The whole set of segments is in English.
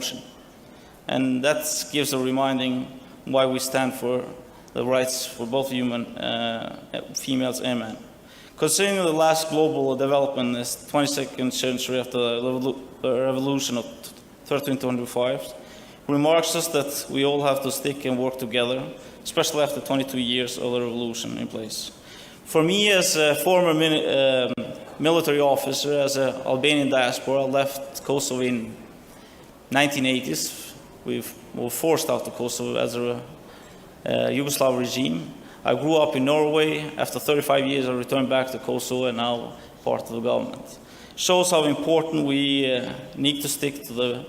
promotion. And that gives a reminding why we stand for the rights for both females and men. Considering the last global development is 22nd century after the revolution of 1325, remarks us that we all have to stick and work together, especially after 22 years of the revolution in place. For me, as a former military officer, as an Albanian diaspora, I left Kosovo in 1980s. We were forced out of Kosovo as a Yugoslav regime. I grew up in Norway. After 35 years, I returned back to Kosovo and now part of the government. Shows how important we need to stick to the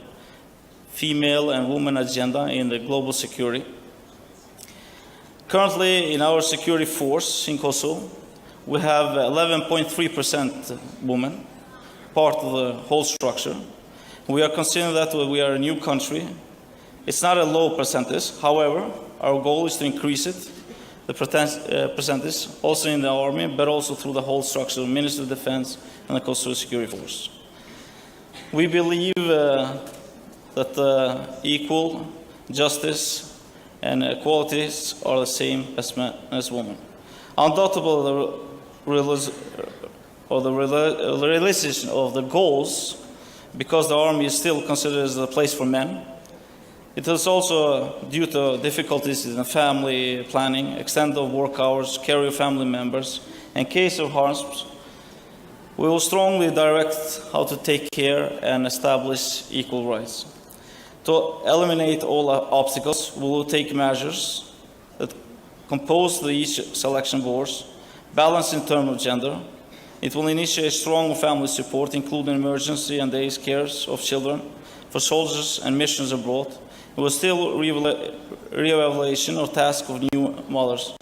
female and women agenda in the global security. Currently, in our security force in Kosovo, we have 11.3% women, part of the whole structure. We are considering that we are a new country. It's not a low percentage. However, our goal is to increase it, the percentage, also in the army, but also through the whole structure of Ministry of Defense and the Kosovo Security Force. We believe that equal justice and equalities are the same as men as women. Undoubtedly, the realization of the goals, because the army is still considered as a place for men. It is also due to difficulties in the family planning, extent of work hours, care of family members, and case of harms. We will strongly direct how to take care and establish equal rights. To eliminate all obstacles, we will take measures that compose the each selection boards, balance in terms of gender. It will initiate strong family support, including emergency and day care of children for soldiers and missions abroad. It will still re-evaluation or task of new mothers.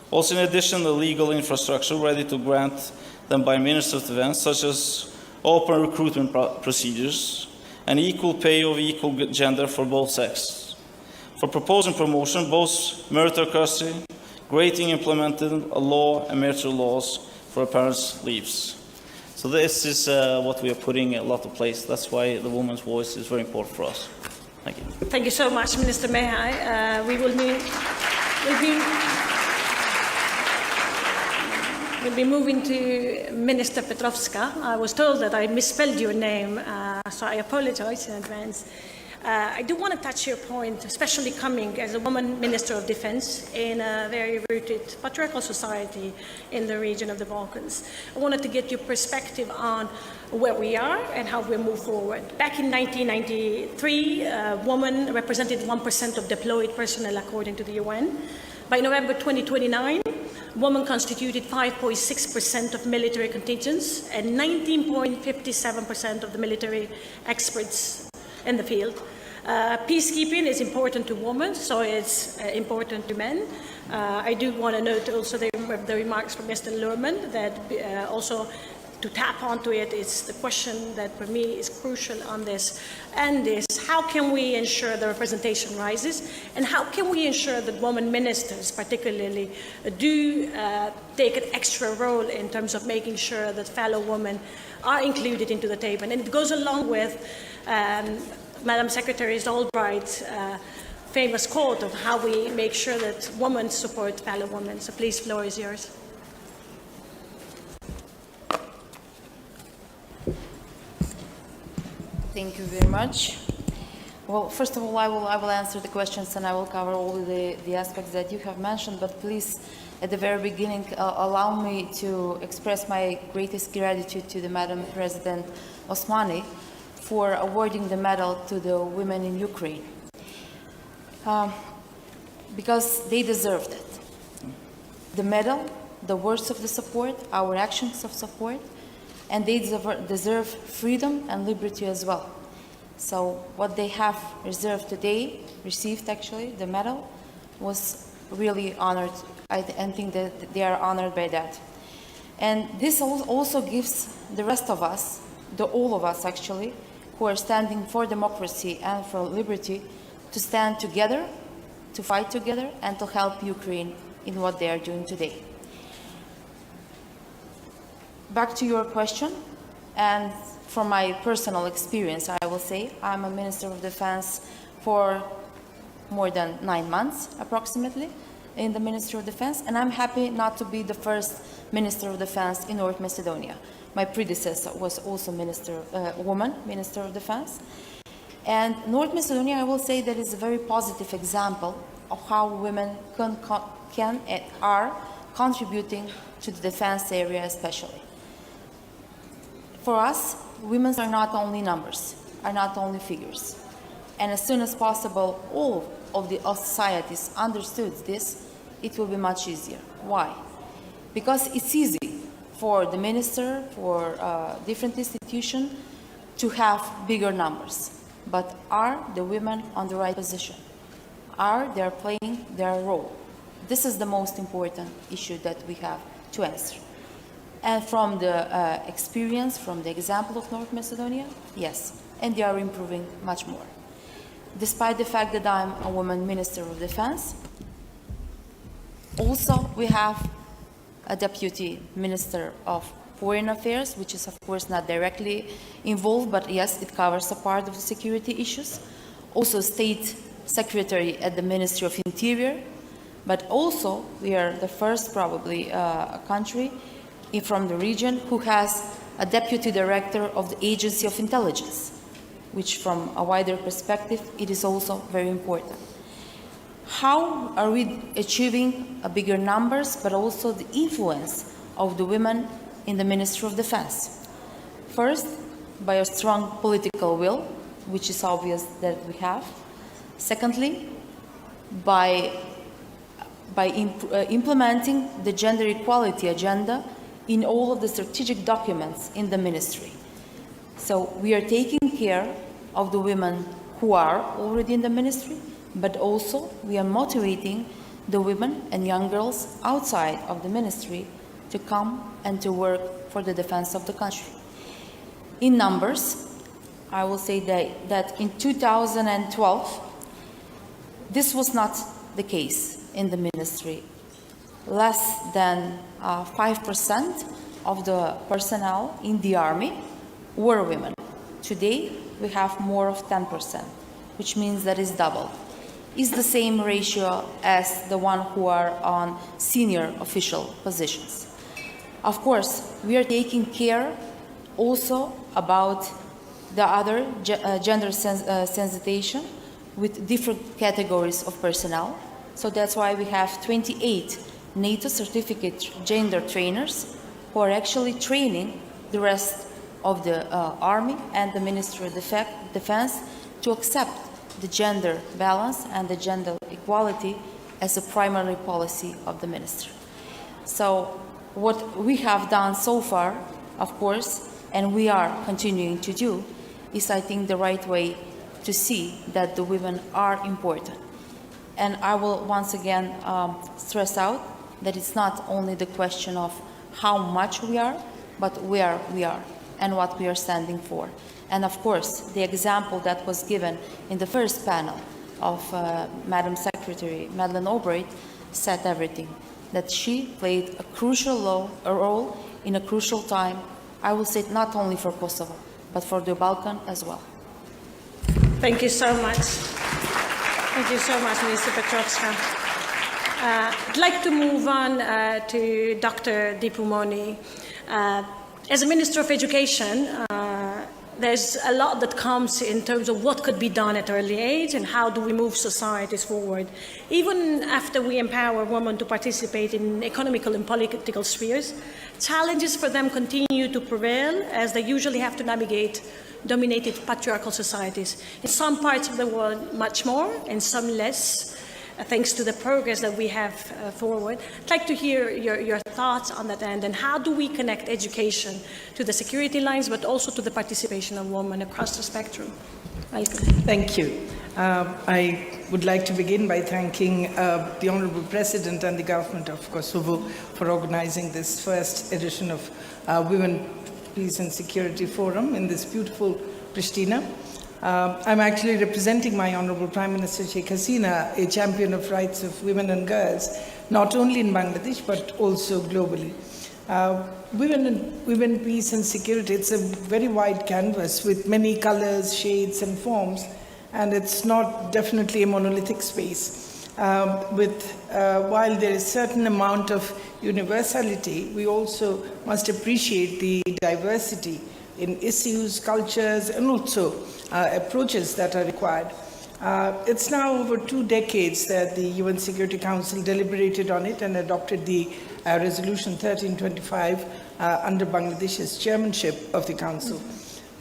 Also, in addition, the legal infrastructure ready to grant them by Minister of Defense, such as open recruitment procedures and equal pay of equal gender for both sexes. For proposing promotion, both marital custody, granting implemented a law and marital laws for parents' leaves. So this is what we are putting a lot of place. That's why the woman's voice is very important for us. Thank you. Thank you so much, Minister Mehai. We'll be moving to Minister Petrovska. I was told that I misspelled your name, so I apologize in advance. I do want to touch your point, especially coming as a woman Minister of Defense in a very rooted patriarchal society in the region of the Balkans. I wanted to get your perspective on where we are and how we move forward. Back in 1993, women represented 1% of deployed personnel according to the UN. By November 2029, women constituted 5.6% of military contingents and 19.57% of the military experts in the field. Peacekeeping is important to women, so it's important to men. I do want to note also the remarks from Mr. Lerman that also to tap onto it is the question that for me is crucial on this, and is how can we ensure the representation rises, and how can we ensure that women ministers particularly do take an extra role in terms of making sure that fellow women are included into the table. And it goes along with Madam Secretary Albright's famous quote of how we make sure that women support fellow women. So please, floor is yours. Thank you very much. Well, first of all, I will answer the questions and I will cover all the aspects that you have mentioned, but please, at the very beginning, allow me to express my greatest gratitude to the Madam President Osmani for awarding the medal to the women in Ukraine, because they deserved it. The medal, the words of the support, our actions of support, and they deserve freedom and liberty as well. So what they have received actually, the medal, was really honored. I think that they are honored by that. And this also gives the rest of us, all of us actually, who are standing for democracy and for liberty, to stand together, to fight together, and to help Ukraine in what they are doing today. Back to your question, and from my personal experience, I will say, I'm a Minister of Defense for more than 9 months, approximately, in the Ministry of Defense, and I'm happy not to be the first Minister of Defense in North Macedonia. My predecessor was also woman Minister of Defense. And North Macedonia, I will say, that is a very positive example of how women can and are contributing to the defense area especially. For us, women are not only numbers, are not only figures. And as soon as possible, all of the societies understood this, it will be much easier. Why? Because it's easy for the minister, for different institutions to have bigger numbers. But are the women on the right position? Are they playing their role? This is the most important issue that we have to answer. And from the experience, from the example of North Macedonia, yes, and they are improving much more. Despite the fact that I'm a woman Minister of Defense, also we have a Deputy Minister of Foreign Affairs, which is of course not directly involved, but yes, it covers a part of the security issues. Also State Secretary at the Ministry of Interior, but also we are the first probably country from the region who has a Deputy Director of the Agency of Intelligence, which from a wider perspective, it is also very important. How are we achieving a bigger numbers, but also the influence of the women in the Ministry of Defense? First, by a strong political will, which is obvious that we have. Secondly, by implementing the gender equality agenda in all of the strategic documents in the ministry. So we are taking care of the women who are already in the ministry, but also we are motivating the women and young girls outside of the ministry to come and to work for the defense of the country. In numbers, I will say that in 2012, this was not the case in the ministry. Less than 5% of the personnel in the army were women. Today, we have more of 10%, which means that is double. It's the same ratio as the one who are on senior official positions. Of course, we are taking care also about the other gender sensitization with different categories of personnel. So that's why we have 28 NATO certificate gender trainers who are actually training the rest of the Army and the Ministry of Defense to accept the gender balance and the gender equality as a primary policy of the ministry. So what we have done so far, of course, and we are continuing to do, is I think the right way to see that the women are important. And I will once again stress out that it's not only the question of how much we are, but where we are and what we are standing for. And of course, the example that was given in the first panel of Madam Secretary Madeleine Albright said everything, that she played a crucial role in a crucial time, I will say not only for Kosovo, but for the Balkan as well. Thank you so much. Thank you so much, Minister Petrovska. I'd like to move on to Dr. Dipumoni. As a Minister of Education, there's a lot that comes in terms of what could be done at early age and how do we move societies forward. Even after we empower women to participate in economical and political spheres, challenges for them continue to prevail as they usually have to navigate dominated patriarchal societies. In some parts of the world, much more, and some less, thanks to the progress that we have forward. I'd like to hear your thoughts on that end, and how do we connect education to the security lines, but also to the participation of women across the spectrum? Welcome. Thank you. I would like to begin by thanking the Honourable President and the Government of Kosovo for organizing this first edition of Women, Peace and Security Forum in this beautiful Pristina. I'm actually representing my Honourable Prime Minister Sheikh Hasina, a champion of rights of women and girls, not only in Bangladesh, but also globally. Women, peace and security, it's a very wide canvas with many colors, shades and forms, and it's not definitely a monolithic space. While there is certain amount of universality, we also must appreciate the diversity in issues, cultures, and also approaches that are required. It's now over 2 decades that the UN Security Council deliberated on it and adopted the Resolution 1325 under Bangladesh's chairmanship of the Council.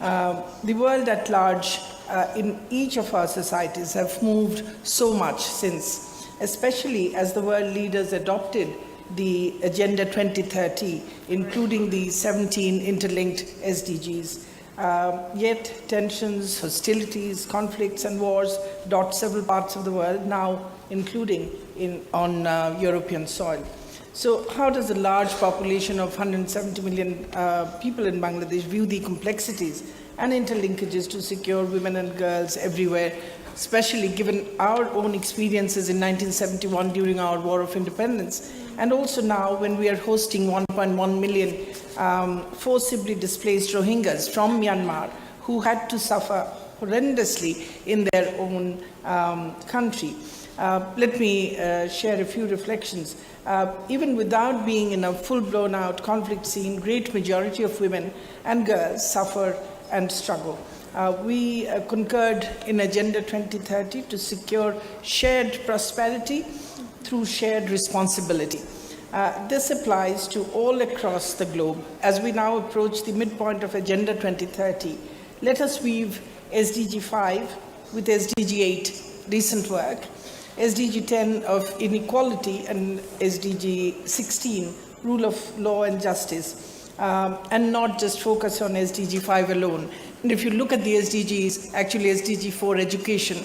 The world at large, in each of our societies, have moved so much since, especially as the world leaders adopted the Agenda 2030, including the 17 interlinked SDGs. Yet tensions, hostilities, conflicts and wars dot several parts of the world, now including on European soil. So how does a large population of 170 million people in Bangladesh view the complexities and interlinkages to secure women and girls everywhere, especially given our own experiences in 1971 during our War of Independence, and also now when we are hosting 1.1 million forcibly displaced Rohingyas from Myanmar who had to suffer horrendously in their own country. Let me share a few reflections. Even without being in a full-blown out conflict scene, great majority of women and girls suffer and struggle. We concurred in Agenda 2030 to secure shared prosperity through shared responsibility. This applies to all across the globe. As we now approach the midpoint of Agenda 2030, let us weave SDG 5 with SDG 8, recent work, SDG 10 of inequality, and SDG 16, rule of law and justice, and not just focus on SDG 5 alone. And if you look at the SDGs, actually SDG 4, education,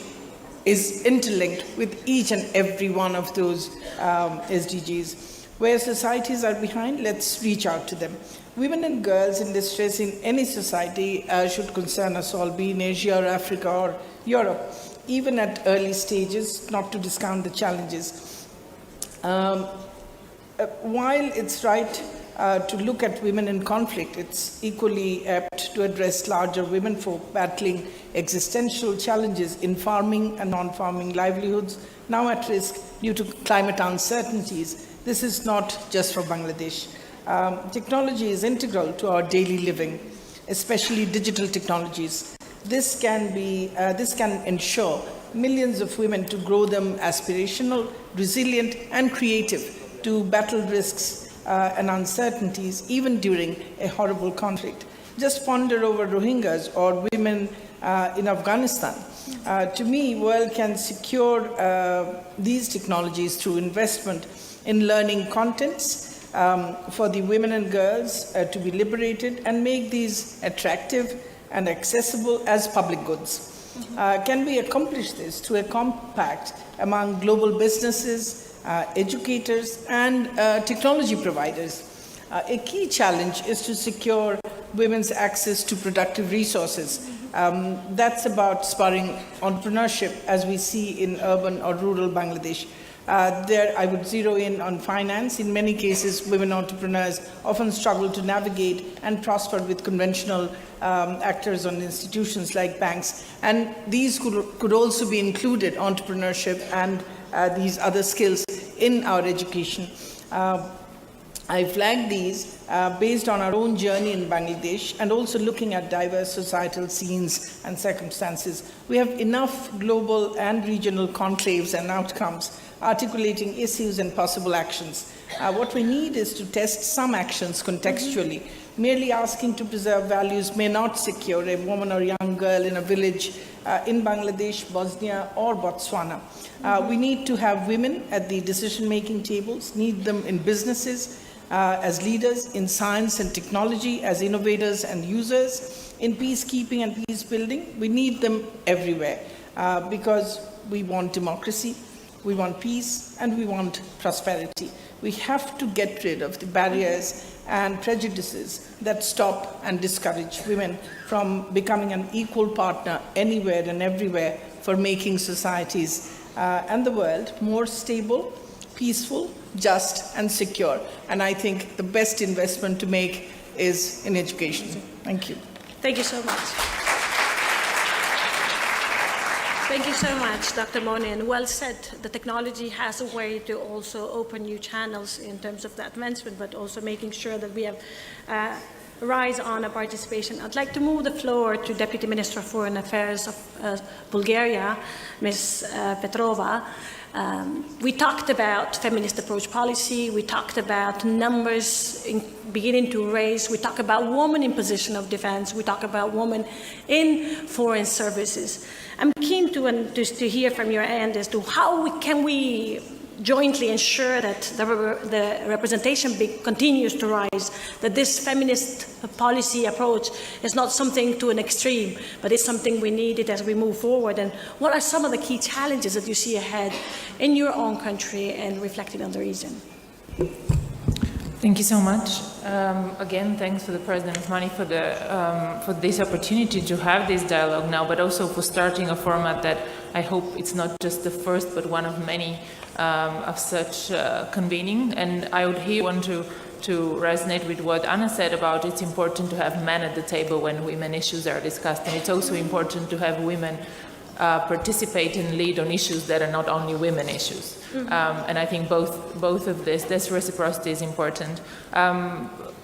is interlinked with each and every one of those SDGs. Where societies are behind, let's reach out to them. Women and girls in distress in any society should concern us all, be in Asia or Africa or Europe, even at early stages, not to discount the challenges. While it's right to look at women in conflict, it's equally apt to address larger women folk battling existential challenges in farming and non-farming livelihoods, now at risk due to climate uncertainties. This is not just for Bangladesh. Technology is integral to our daily living, especially digital technologies. This can ensure millions of women to grow them aspirational, resilient, and creative to battle risks and uncertainties, even during a horrible conflict. Just ponder over Rohingyas or women in Afghanistan. To me, world can secure these technologies through investment in learning contents for the women and girls to be liberated and make these attractive and accessible as public goods. Can we accomplish this through a compact among global businesses, educators, and technology providers? A key challenge is to secure women's access to productive resources. That's about spurring entrepreneurship, as we see in urban or rural Bangladesh. There, I would zero in on finance. In many cases, women entrepreneurs often struggle to navigate and prosper with conventional actors on institutions like banks. And these could also be included, entrepreneurship and these other skills, in our education. I flagged these based on our own journey in Bangladesh and also looking at diverse societal scenes and circumstances. We have enough global and regional conclaves and outcomes articulating issues and possible actions. What we need is to test some actions contextually. Merely asking to preserve values may not secure a woman or young girl in a village in Bangladesh, Bosnia, or Botswana. We need to have women at the decision-making tables, need them in businesses, as leaders, in science and technology, as innovators and users, in peacekeeping and peace building. We need them everywhere because we want democracy, we want peace, and we want prosperity. We have to get rid of the barriers and prejudices that stop and discourage women from becoming an equal partner anywhere and everywhere for making societies and the world more stable, peaceful, just, and secure. And I think the best investment to make is in education. Thank you. Thank you so much. Thank you so much, Dr. Moni, and well said. The technology has a way to also open new channels in terms of the advancement, but also making sure that we have rise on a participation. I'd like to move the floor to Deputy Minister of Foreign Affairs of Bulgaria, Ms. Petrova. We talked about feminist approach policy, we talked about numbers beginning to raise, we talk about women in position of defense, we talk about women in foreign services. I'm keen to hear from your end as to how can we jointly ensure that the representation continues to rise, that this feminist policy approach is not something to an extreme, but it's something we needed as we move forward. And what are some of the key challenges that you see ahead in your own country and reflected on the region? Thank you so much. Again, thanks for the President Mani for this opportunity to have this dialogue now, but also for starting a format that I hope it's not just the first, but one of many of such convening. And I would here want to resonate with what Anna said about it's important to have men at the table when women issues are discussed, and it's also important to have women participate and lead on issues that are not only women issues. And I think both of this reciprocity is important.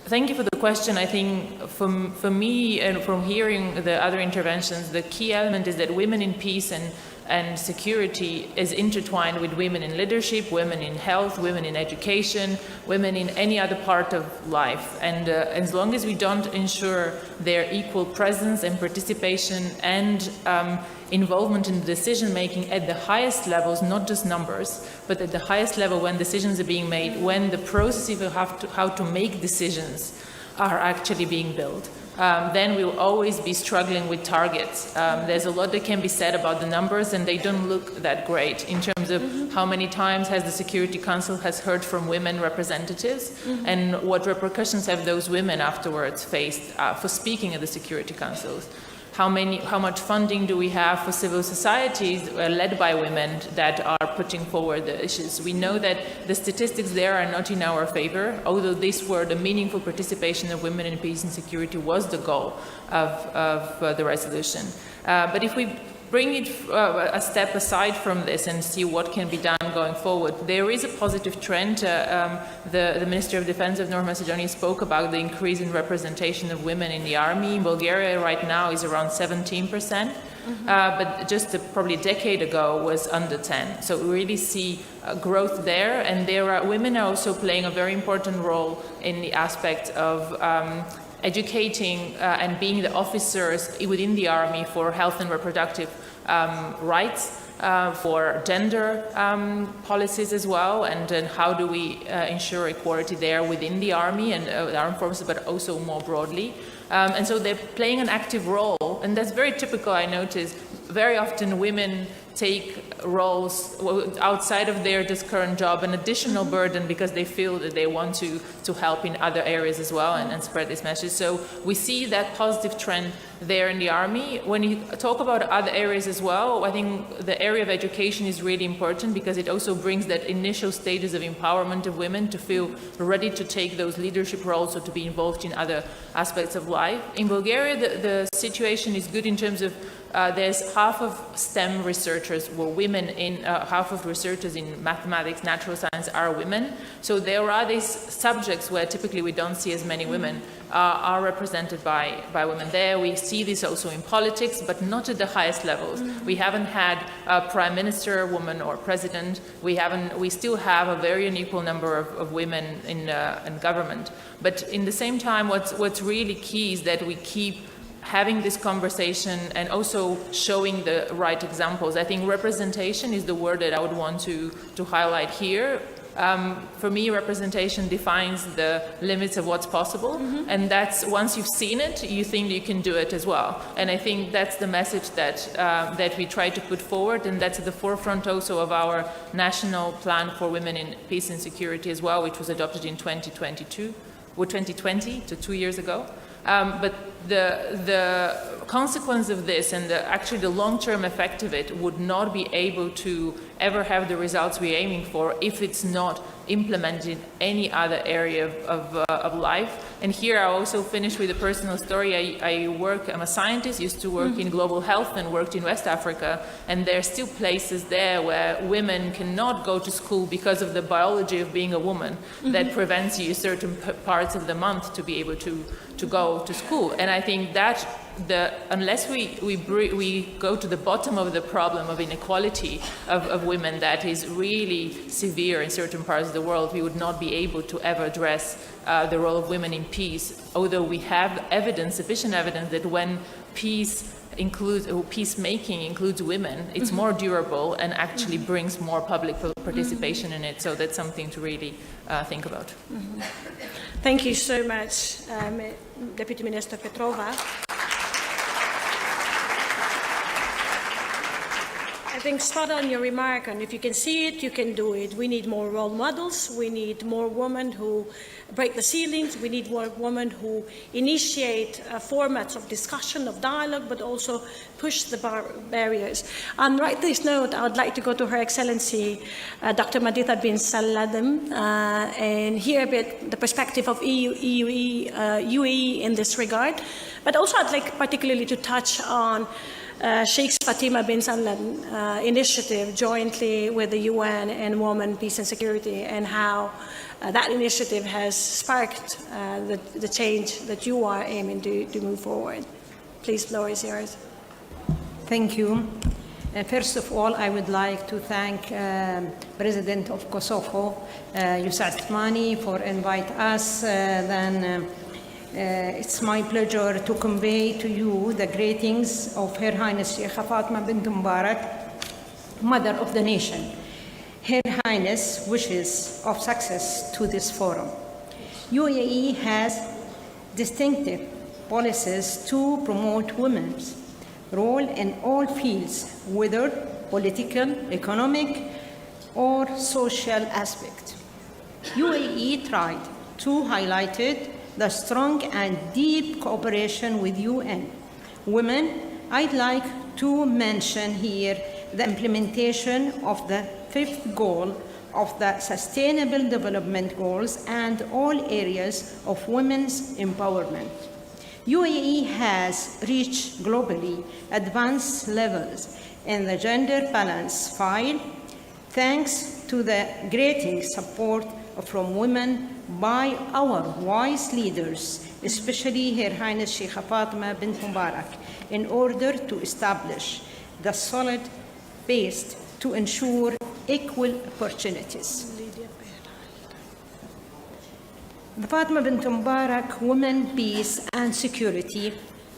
Thank you for the question. I think for me and from hearing the other interventions, the key element is that women in peace and security is intertwined with women in leadership, women in health, women in education, women in any other part of life. And as long as we don't ensure their equal presence and participation and involvement in decision making at the highest levels, not just numbers, but at the highest level when decisions are being made, when the processes of how to make decisions are actually being built, then we will always be struggling with targets. There's a lot that can be said about the numbers, and they don't look that great in terms of how many times has the Security Council has heard from women representatives, and what repercussions have those women afterwards faced for speaking at the Security Councils. How much funding do we have for civil societies led by women that are putting forward the issues? We know that the statistics there are not in our favor, although this were the meaningful participation of women in peace and security was the goal of the resolution. But if we bring it a step aside from this and see what can be done going forward, there is a positive trend. The Minister of Defense of North Macedonia spoke about the increase in representation of women in the army. In Bulgaria right now is around 17%, but just probably a decade ago was under 10. So we really see growth there, and women are also playing a very important role in the aspect of educating and being the officers within the army for health and reproductive rights, for gender policies as well, and then how do we ensure equality there within the army and the armed forces, but also more broadly. And so they're playing an active role, and that's very typical, I notice. Very often women take roles outside of their current job, an additional burden because they feel that they want to help in other areas as well and spread this message. So we see that positive trend there in the army. When you talk about other areas as well, I think the area of education is really important because it also brings that initial stages of empowerment of women to feel ready to take those leadership roles or to be involved in other aspects of life. In Bulgaria, the situation is good in terms of there's half of STEM researchers were women, half of researchers in mathematics, natural science are women. So there are these subjects where typically we don't see as many women are represented by women there. We see this also in politics, but not at the highest levels. We haven't had a prime minister, woman, or president. We still have a very unequal number of women in government. But in the same time, what's really key is that we keep having this conversation and also showing the right examples. I think representation is the word that I would want to highlight here. For me, representation defines the limits of what's possible, and that's once you've seen it, you think you can do it as well. And I think that's the message that we try to put forward, and that's at the forefront also of our national plan for women in peace and security as well, which was adopted in 2020, so 2 years ago. But the consequence of this and actually the long-term effect of it would not be able to ever have the results we're aiming for if it's not implemented in any other area of life. And here I also finish with a personal story. I'm a scientist, used to work in global health and worked in West Africa, and there are still places there where women cannot go to school because of the biology of being a woman that prevents you certain parts of the month to be able to go to school. And I think that unless we go to the bottom of the problem of inequality of women that is really severe in certain parts of the world, we would not be able to ever address the role of women in peace, although we have evidence, sufficient evidence, that when peacemaking includes women, it's more durable and actually brings more public participation in it. So that's something to really think about. Thank you so much, Deputy Minister Petrova. I think spot on your remark, and if you can see it, you can do it. We need more role models. We need more women who break the ceilings. We need more women who initiate formats of discussion, of dialogue, but also push the barriers. On this note, I would like to go to Her Excellency, Dr. Maditha bin Saladin, and hear a bit the perspective of UAE in this regard. But also I'd like particularly to touch on Sheikh Fatima bin Salman initiative jointly with the UN and Women, Peace and Security, and how that initiative has sparked the change that you are aiming to move forward. Please, the floor is yours. Thank you. First of all, I would like to thank President of Kosovo, Yusuf Othmani, for inviting us. It's my pleasure to convey to you the greetings of Her Highness Sheikh Fatima bint Mubarak, Mother of the Nation. Her Highness wishes of success to this forum. UAE has distinctive policies to promote women's role in all fields, whether political, economic, or social aspect. UAE tried to highlight the strong and deep cooperation with UN Women. I'd like to mention here the implementation of the 5th goal of the Sustainable Development Goals and all areas of women's empowerment. UAE has reached globally advanced levels in the gender balance file thanks to the great support from women by our wise leaders, especially Her Highness Sheikh Fatima bint Mubarak, in order to establish the solid base to ensure equal opportunities. The Fatima bint Mubarak Women, Peace and Security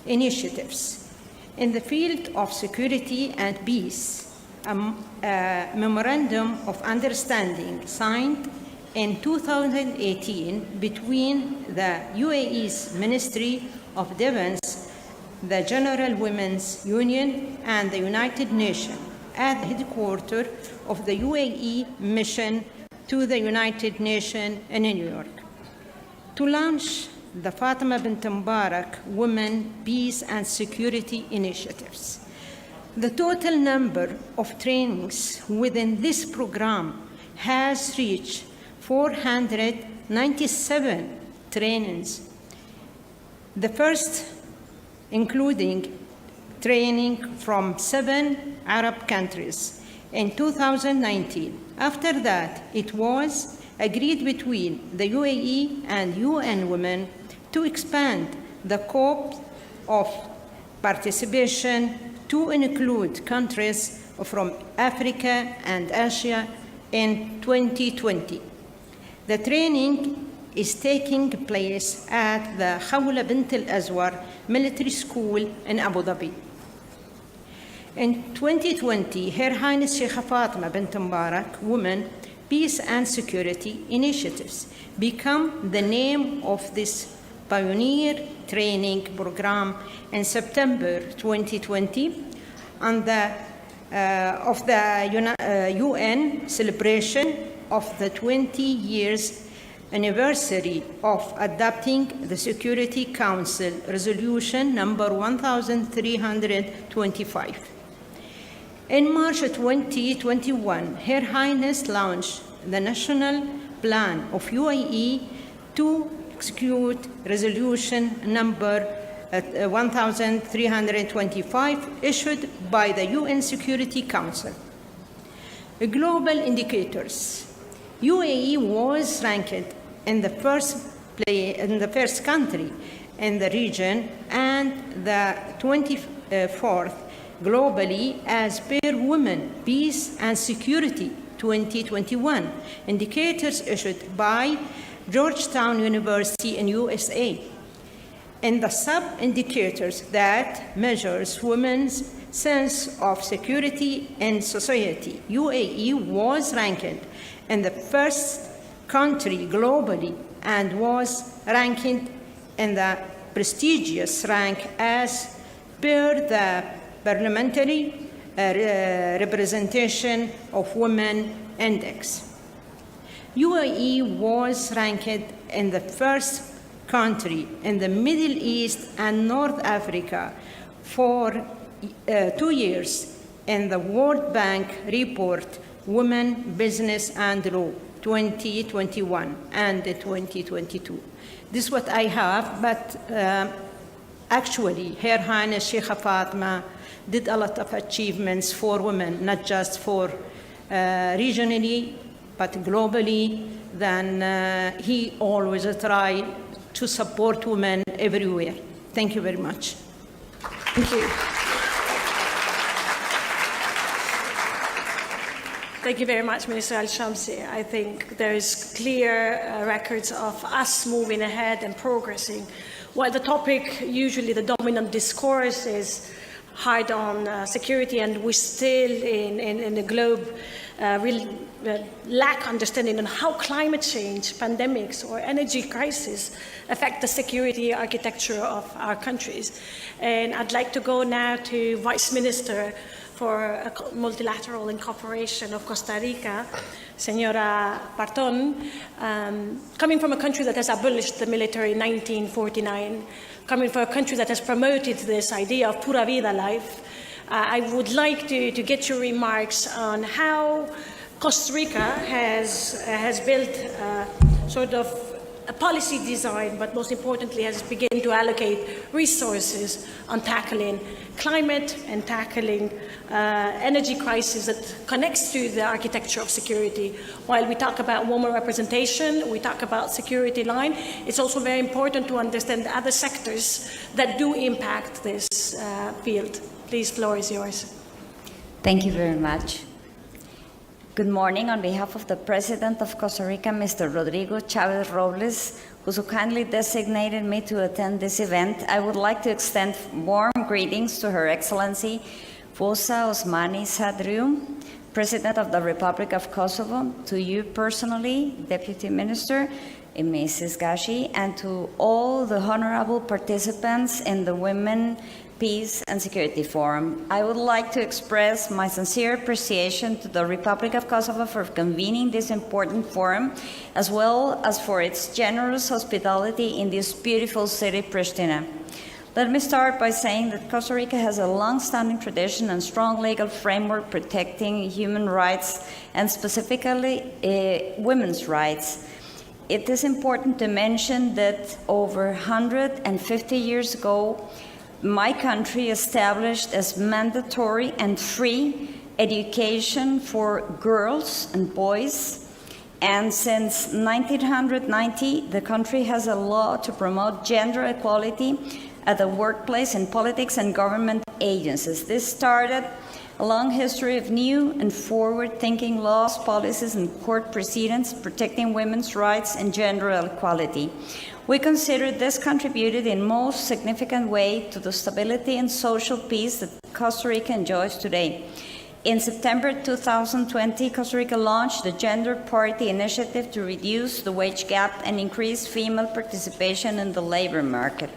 initiatives. In the field of security and peace, a memorandum of understanding signed in 2018 between the UAE's Ministry of Defense, the General Women's Union, and the United Nations at the headquarters of the UAE mission to the United Nations in New York to launch the Fatima bint Mubarak Women, Peace and Security initiatives. The total number of trainings within this program has reached 497 trainings. The first including training from 7 Arab countries in 2019. After that, it was agreed between the UAE and UN Women to expand the scope of participation to include countries from Africa and Asia in 2020. The training is taking place at the Khawla bint al-Azwar Military School in Abu Dhabi. In 2020, Her Highness Sheikh Fatima bint Mubarak Women, Peace and Security initiatives become the name of this pioneer training program in September 2020 on the of the UN celebration of the 20 years anniversary of adopting the Security Council Resolution number 1325. In March 2021, Her Highness launched the National Plan of UAE to execute Resolution number 1325 issued by the UN Security Council. Global indicators. UAE was ranked in the first country in the region and the 24th globally as per Women, Peace and Security 2021, indicators issued by Georgetown University in USA. In the sub-indicators that measures women's sense of security in society, UAE was ranked in the first country globally and was ranked in the prestigious rank as per the Parliamentary Representation of Women Index. UAE was ranked in the first country in the Middle East and North Africa for 2 years in the World Bank report Women, Business and Law 2021 and 2022. This is what I have, but actually Her Highness Sheikh Fatima did a lot of achievements for women, not just for regionally, but globally. Then he always tried to support women everywhere. Thank you very much. Thank you. Thank you very much, Minister Al-Shamsi. I think there is clear records of us moving ahead and progressing. While the topic, usually the dominant discourse is hard on security, and we still in the globe really lack understanding on how climate change, pandemics, or energy crisis affect the security architecture of our countries. And I'd like to go now to Vice Minister for Multilateral Incorporation of Costa Rica, Senora Parton, coming from a country that has abolished the military in 1949, coming from a country that has promoted this idea of pura vida life, I would like to get your remarks on how Costa Rica has built sort of a policy design, but most importantly has begun to allocate resources on tackling climate and tackling energy crisis that connects to the architecture of security. While we talk about women representation, we talk about security line, it's also very important to understand the other sectors that do impact this field. Please, floor is yours. Thank you very much. Good morning. On behalf of the President of Costa Rica, Mr. Rodrigo Chavez Robles, who so kindly designated me to attend this event, I would like to extend warm greetings to Her Excellency Fosa Osmani Sadriou, President of the Republic of Kosovo, to you personally, Deputy Minister, Mrs. Gashi, and to all the honorable participants in the Women, Peace and Security Forum. I would like to express my sincere appreciation to the Republic of Kosovo for convening this important forum, as well as for its generous hospitality in this beautiful city, Pristina. Let me start by saying that Costa Rica has a long-standing tradition and strong legal framework protecting human rights, and specifically women's rights. It is important to mention that over 150 years ago, my country established as mandatory and free education for girls and boys. And since 1990, the country has a law to promote gender equality at the workplace, in politics, and government agencies. This started a long history of new and forward-thinking laws, policies, and court proceedings protecting women's rights and gender equality. We consider this contributed in most significant way to the stability and social peace that Costa Rica enjoys today. In September 2020, Costa Rica launched the Gender Parity Initiative to reduce the wage gap and increase female participation in the labor market.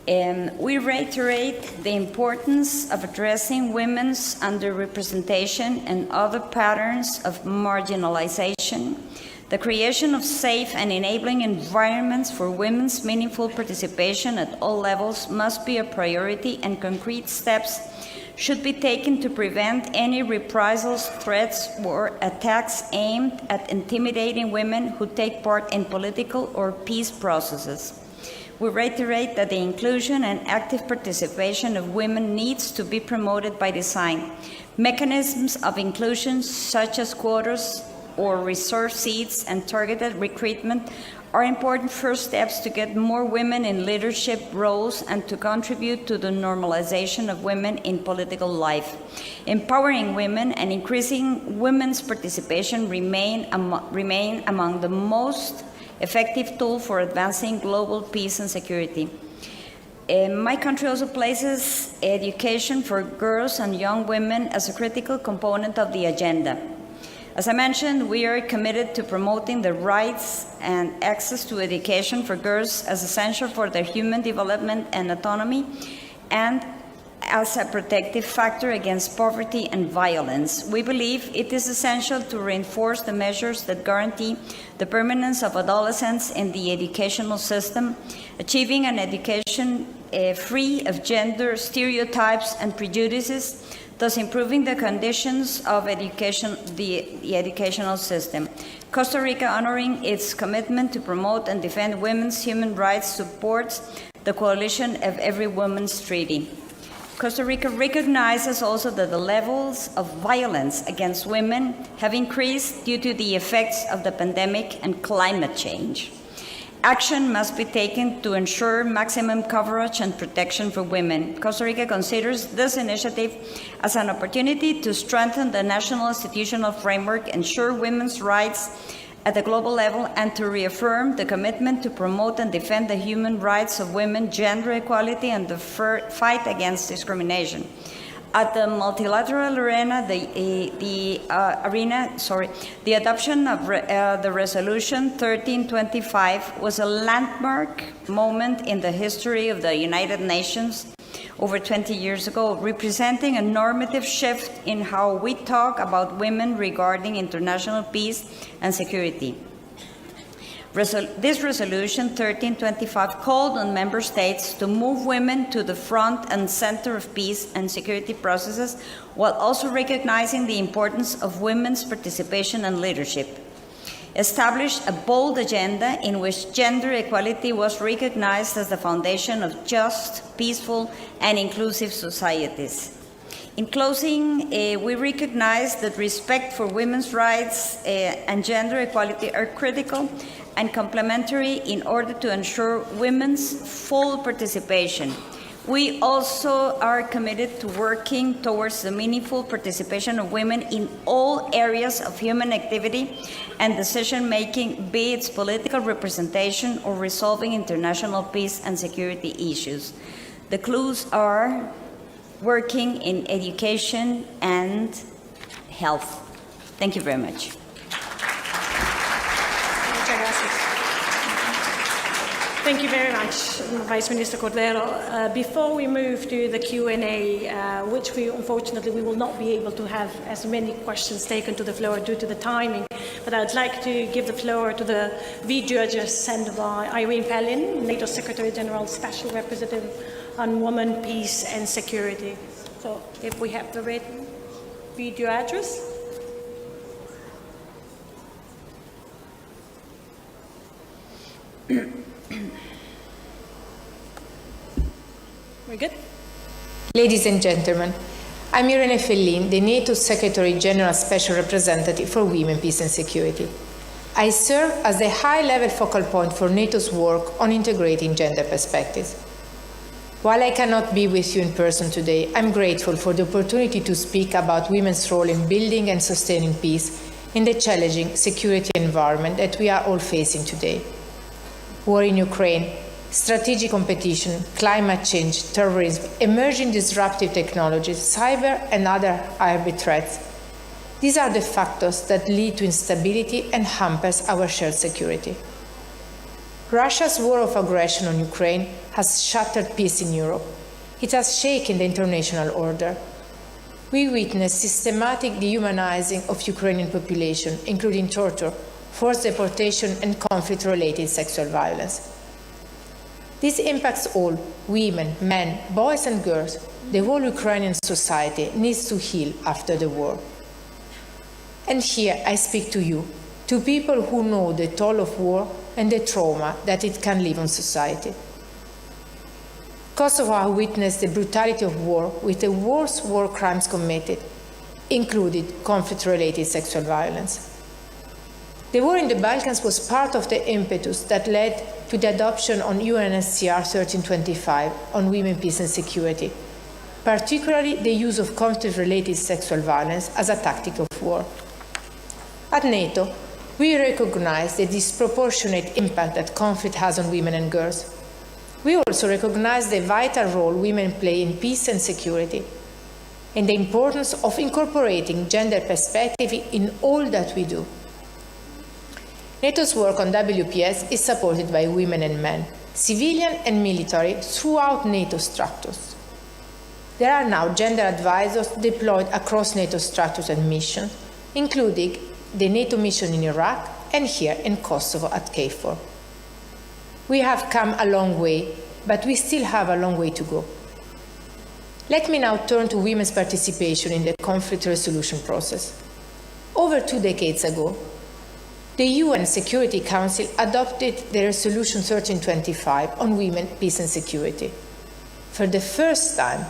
We reiterate the importance of addressing women's underrepresentation and other patterns of marginalization. The creation of safe and enabling environments for women's meaningful participation at all levels must be a priority, and concrete steps should be taken to prevent any reprisals, threats, or attacks aimed at intimidating women who take part in political or peace processes. We reiterate that the inclusion and active participation of women needs to be promoted by design. Mechanisms of inclusion, such as quotas or reserved seats and targeted recruitment, are important first steps to get more women in leadership roles and to contribute to the normalization of women in political life. Empowering women and increasing women's participation remain among the most effective tools for advancing global peace and security. My country also places education for girls and young women as a critical component of the agenda. As I mentioned, we are committed to promoting the rights and access to education for girls as essential for their human development and autonomy, and as a protective factor against poverty and violence. We believe it is essential to reinforce the measures that guarantee the permanence of adolescents in the educational system, achieving an education free of gender stereotypes and prejudices, thus improving the conditions of education, the educational system. Costa Rica, honoring its commitment to promote and defend women's human rights, supports the Coalition of Every Woman's Treaty. Costa Rica recognizes also that the levels of violence against women have increased due to the effects of the pandemic and climate change. Action must be taken to ensure maximum coverage and protection for women. Costa Rica considers this initiative as an opportunity to strengthen the national institutional framework, ensure women's rights at the global level, and to reaffirm the commitment to promote and defend the human rights of women, gender equality, and the fight against discrimination. At the multilateral arena, the adoption of the Resolution 1325 was a landmark moment in the history of the United Nations over 20 years ago, representing a normative shift in how we talk about women regarding international peace and security. This Resolution 1325 called on member states to move women to the front and center of peace and security processes, while also recognizing the importance of women's participation and leadership. Established a bold agenda in which gender equality was recognized as the foundation of just, peaceful, and inclusive societies. In closing, we recognize that respect for women's rights and gender equality are critical and complementary in order to ensure women's full participation. We also are committed to working towards the meaningful participation of women in all areas of human activity and decision-making, be it political representation or resolving international peace and security issues. The clues are working in education and health. Thank you very much. Thank you very much, Vice Minister Cordero. Before we move to the Q&A, which unfortunately we will not be able to have as many questions taken to the floor due to the timing, but I'd like to give the floor to the video just sent by Irene Pellin, NATO Secretary General, Special Representative on Women, Peace and Security. So if we have the red video address. We're good? Ladies and gentlemen, I'm Irene Pellin, the NATO Secretary General Special Representative for Women, Peace and Security. I serve as the high-level focal point for NATO's work on integrating gender perspectives. While I cannot be with you in person today, I'm grateful for the opportunity to speak about women's role in building and sustaining peace in the challenging security environment that we are all facing today. War in Ukraine, strategic competition, climate change, terrorism, emerging disruptive technologies, cyber and other hybrid threats. These are the factors that lead to instability and hampers our shared security. Russia's war of aggression on Ukraine has shattered peace in Europe. It has shaken the international order. We witness systematic dehumanizing of Ukrainian population, including torture, forced deportation, and conflict-related sexual violence. This impacts all women, men, boys and girls. The whole Ukrainian society needs to heal after the war. And here I speak to you, to people who know the toll of war and the trauma that it can leave on society. Kosovo has witnessed the brutality of war with the worst war crimes committed, including conflict-related sexual violence. The war in the Balkans was part of the impetus that led to the adoption on UNSCR 1325 on women, peace and security, particularly the use of conflict-related sexual violence as a tactic of war. At NATO, we recognize the disproportionate impact that conflict has on women and girls. We also recognize the vital role women play in peace and security, and the importance of incorporating gender perspective in all that we do. NATO's work on WPS is supported by women and men, civilian and military, throughout NATO structures. There are now gender advisors deployed across NATO structures and missions, including the NATO mission in Iraq and here in Kosovo at KFOR. We have come a long way, but we still have a long way to go. Let me now turn to women's participation in the conflict resolution process. Over 2 decades ago, the UN Security Council adopted the Resolution 1325 on women, peace and security. For the first time,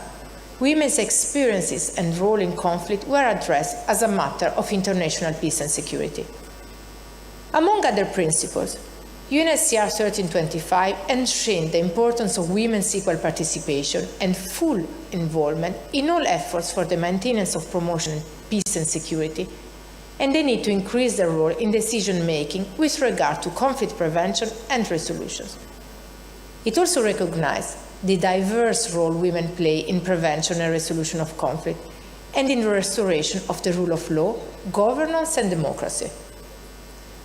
women's experiences and role in conflict were addressed as a matter of international peace and security. Among other principles, UNSCR 1325 enshrined the importance of women's equal participation and full involvement in all efforts for the maintenance of promotion of peace and security, and they need to increase their role in decision-making with regard to conflict prevention and resolutions. It also recognized the diverse role women play in prevention and resolution of conflict, and in the restoration of the rule of law, governance, and democracy.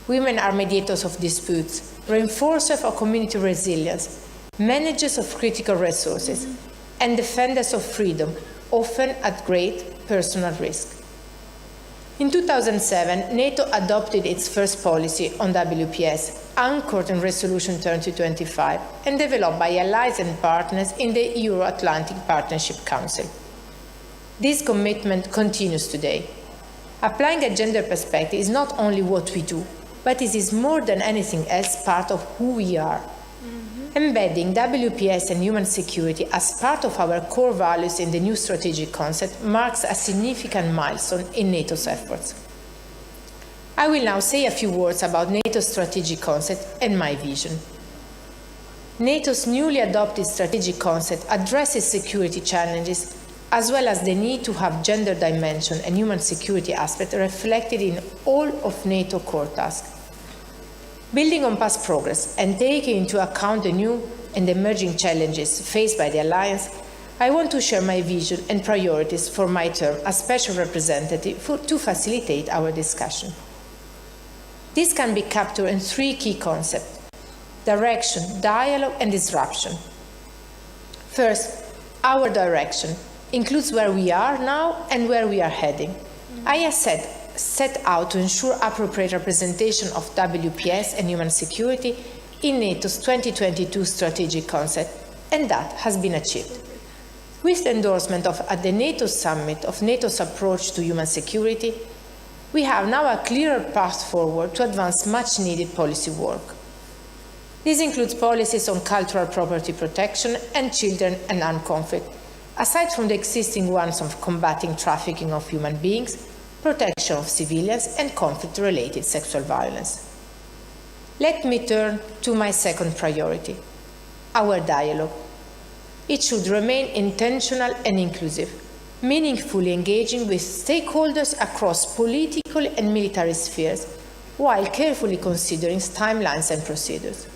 Women are mediators of disputes, reinforcers of community resilience, managers of critical resources, and defenders of freedom, often at great personal risk. In 2007, NATO adopted its first policy on WPS, anchored in Resolution 1325, and developed by allies and partners in the Euro-Atlantic Partnership Council. This commitment continues today. Applying a gender perspective is not only what we do, but it is more than anything else part of who we are. Embedding WPS and human security as part of our core values in the new strategic concept marks a significant milestone in NATO's efforts. I will now say a few words about NATO's strategic concept and my vision. NATO's newly adopted strategic concept addresses security challenges as well as the need to have gender dimension and human security aspect reflected in all of NATO core tasks. Building on past progress and taking into account the new and emerging challenges faced by the Alliance, I want to share my vision and priorities for my term as Special Representative to facilitate our discussion. This can be captured in 3 key concepts: direction, dialogue, and disruption. First, our direction includes where we are now and where we are heading. I have set out to ensure appropriate representation of WPS and human security in NATO's 2022 strategic concept, and that has been achieved. With the endorsement at the NATO summit of NATO's approach to human security, we have now a clearer path forward to advance much-needed policy work. This includes policies on cultural property protection and children and armed conflict, aside from the existing ones of combating trafficking of human beings, protection of civilians, and conflict-related sexual violence. Let me turn to my second priority, our dialogue. It should remain intentional and inclusive, meaningfully engaging with stakeholders across political and military spheres, while carefully considering timelines and procedures.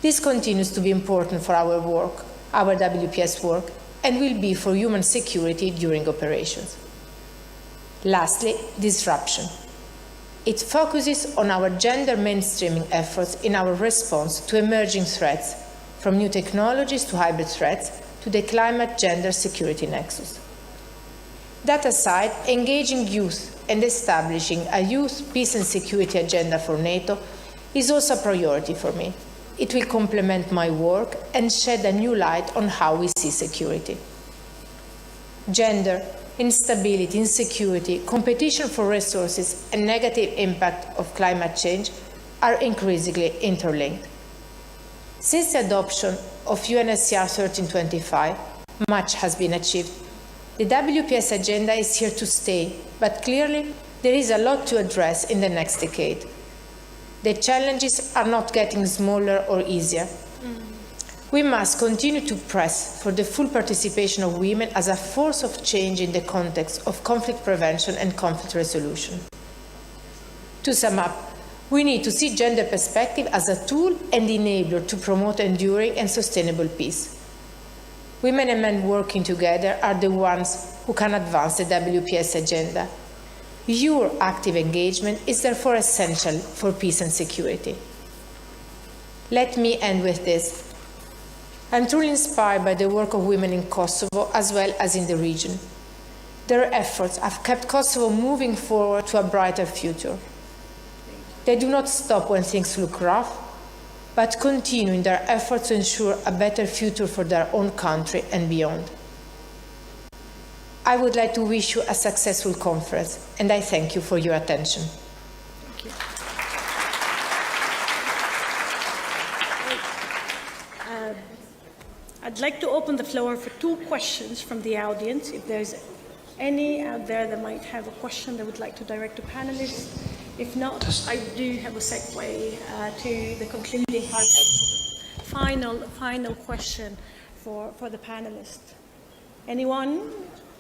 This continues to be important for our work, our WPS work, and will be for human security during operations. Lastly, disruption. It focuses on our gender mainstreaming efforts in our response to emerging threats, from new technologies to hybrid threats to the climate gender security nexus. That aside, engaging youth and establishing a youth peace and security agenda for NATO is also a priority for me. It will complement my work and shed a new light on how we see security. Gender, instability, insecurity, competition for resources, and negative impact of climate change are increasingly interlinked. Since the adoption of UNSCR 1325, much has been achieved. The WPS agenda is here to stay, but clearly there is a lot to address in the next decade. The challenges are not getting smaller or easier. We must continue to press for the full participation of women as a force of change in the context of conflict prevention and conflict resolution. To sum up, we need to see gender perspective as a tool and enabler to promote enduring and sustainable peace. Women and men working together are the ones who can advance the WPS agenda. Your active engagement is therefore essential for peace and security. Let me end with this. I'm truly inspired by the work of women in Kosovo as well as in the region. Their efforts have kept Kosovo moving forward to a brighter future. They do not stop when things look rough, but continue in their efforts to ensure a better future for their own country and beyond. I would like to wish you a successful conference, and I thank you for your attention. Thank you. I'd like to open the floor for 2 questions from the audience. If there's any out there that might have a question they would like to direct to panelists. If not, I do have a segue to the concluding part. Final question for the panelists. Anyone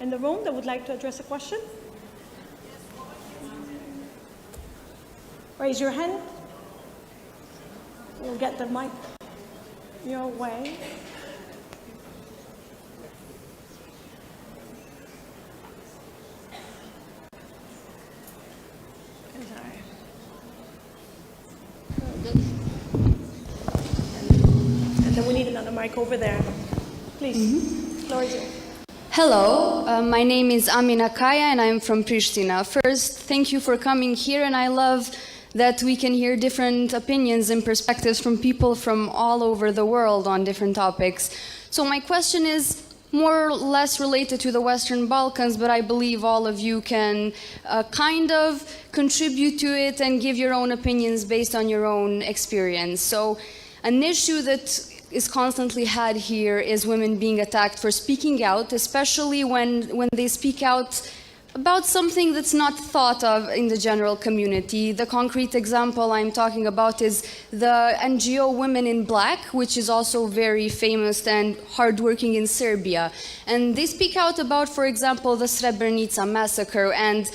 in the room that would like to address a question? Raise your hand. We'll get the mic your way. And then we need another mic over there. Please, floor is yours. Hello, my name is Amina Kaya and I'm from Pristina. First, thank you for coming here, and I love that we can hear different opinions and perspectives from people from all over the world on different topics. So my question is more or less related to the Western Balkans, but I believe all of you can kind of contribute to it and give your own opinions based on your own experience. So an issue that is constantly had here is women being attacked for speaking out, especially when they speak out about something that's not thought of in the general community. The concrete example I'm talking about is the NGO Women in Black, which is also very famous and hardworking in Serbia. And they speak out about, for example, the Srebrenica massacre, and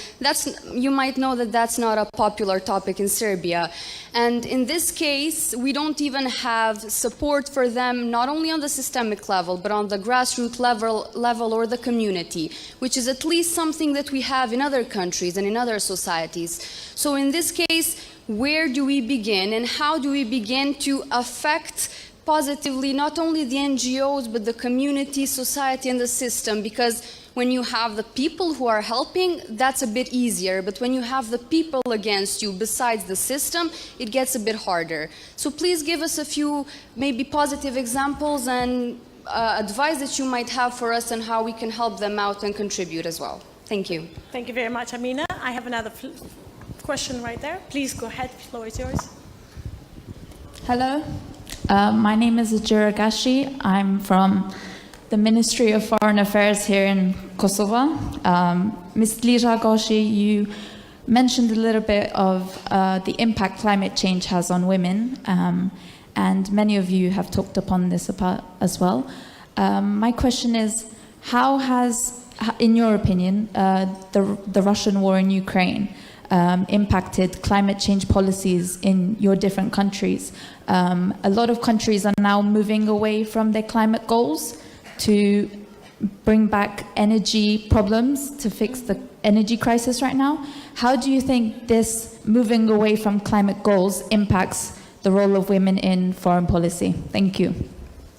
you might know that that's not a popular topic in Serbia. And in this case, we don't even have support for them, not only on the systemic level, but on the grassroots level or the community, which is at least something that we have in other countries and in other societies. So in this case, where do we begin, and how do we begin to affect positively not only the NGOs, but the community, society, and the system? Because when you have the people who are helping, that's a bit easier. But when you have the people against you besides the system, it gets a bit harder. So please give us a few maybe positive examples and advice that you might have for us on how we can help them out and contribute as well. Thank you. Thank you very much, Amina. I have another question right there. Please go ahead, the floor is yours. Hello, my name is Ajira Gashi. I'm from the Ministry of Foreign Affairs here in Kosovo. Ms. Lija Gashi, you mentioned a little bit of the impact climate change has on women, and many of you have talked upon this as well. My question is, how has, in your opinion, the Russian war in Ukraine impacted climate change policies in your different countries? A lot of countries are now moving away from their climate goals to bring back energy problems to fix the energy crisis right now. How do you think this moving away from climate goals impacts the role of women in foreign policy? Thank you.